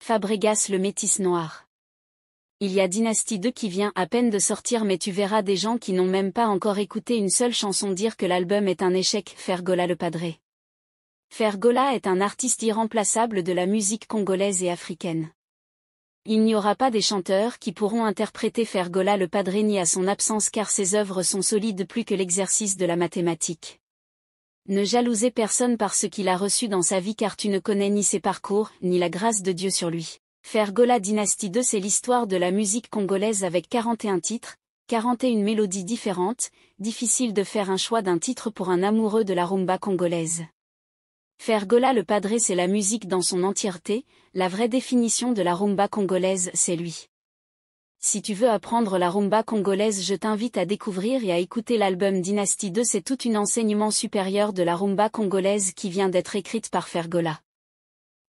Fabregas le métis noir. Il y a Dynasty 2 qui vient à peine de sortir, mais tu verras des gens qui n'ont même pas encore écouté une seule chanson dire que l'album est un échec. Fergola le Padré. Fergola est un artiste irremplaçable de la musique congolaise et africaine. Il n'y aura pas des chanteurs qui pourront interpréter Fergola le Padré ni à son absence, car ses œuvres sont solides plus que l'exercice de la mathématique. Ne jalousez personne par ce qu'il a reçu dans sa vie, car tu ne connais ni ses parcours, ni la grâce de Dieu sur lui. Fergola Dynasty 2, c'est l'histoire de la musique congolaise avec 41 titres, 41 mélodies différentes, difficile de faire un choix d'un titre pour un amoureux de la rumba congolaise. Fergola le Padré, c'est la musique dans son entièreté, la vraie définition de la rumba congolaise, c'est lui. Si tu veux apprendre la rumba congolaise, je t'invite à découvrir et à écouter l'album Dynasty 2, c'est tout un enseignement supérieur de la rumba congolaise qui vient d'être écrite par Fergola.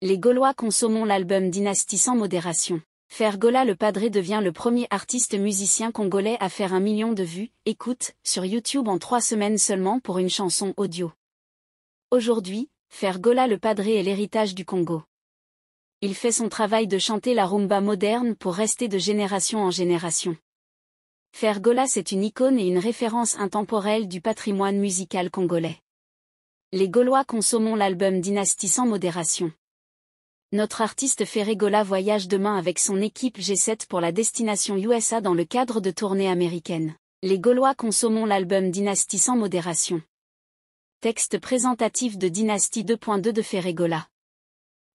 Les Gaulois consommons l'album Dynasty sans modération. Fergola le Padré devient le premier artiste musicien congolais à faire 1 million de vues, écoutes, sur YouTube en 3 semaines seulement pour une chanson audio. Aujourd'hui, Fergola le Padré est l'héritage du Congo. Il fait son travail de chanter la rumba moderne pour rester de génération en génération. Fergola, c'est une icône et une référence intemporelle du patrimoine musical congolais. Les Gaulois consommons l'album Dynasty sans modération. Notre artiste Fergola voyage demain avec son équipe G7 pour la destination USA dans le cadre de tournées américaines. Les Gaulois consommons l'album Dynasty sans modération. Texte présentatif de Dynasty 2.2 de Fergola.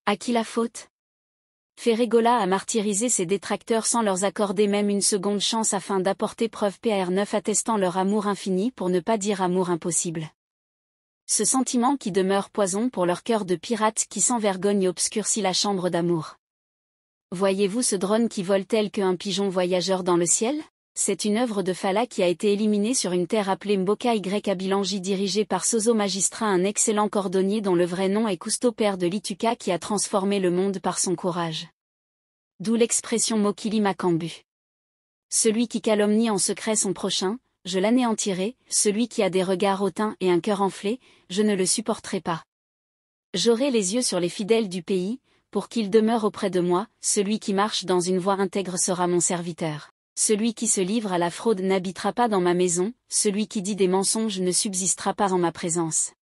À qui la faute? Fergola a martyrisé ses détracteurs sans leur accorder même une seconde chance afin d'apporter preuve PR9 attestant leur amour infini, pour ne pas dire amour impossible. Ce sentiment qui demeure poison pour leur cœur de pirate qui sans vergogne obscurcit la chambre d'amour. Voyez-vous ce drone qui vole tel qu'un pigeon voyageur dans le ciel? C'est une œuvre de Fala qui a été éliminée sur une terre appelée Mboka Y Abilangi, dirigée par Sozo Magistrat, un excellent cordonnier dont le vrai nom est Cousteau, père de Lituka, qui a transformé le monde par son courage. D'où l'expression Mokili Makambu. Celui qui calomnie en secret son prochain, je l'anéantirai, celui qui a des regards hautains et un cœur enflé, je ne le supporterai pas. J'aurai les yeux sur les fidèles du pays, pour qu'ils demeurent auprès de moi, celui qui marche dans une voie intègre sera mon serviteur. Celui qui se livre à la fraude n'habitera pas dans ma maison, celui qui dit des mensonges ne subsistera pas en ma présence.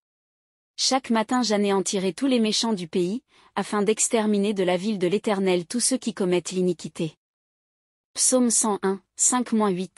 Chaque matin j'anéantirai tous les méchants du pays, afin d'exterminer de la ville de l'Éternel tous ceux qui commettent l'iniquité. Psaume 101, 5-8.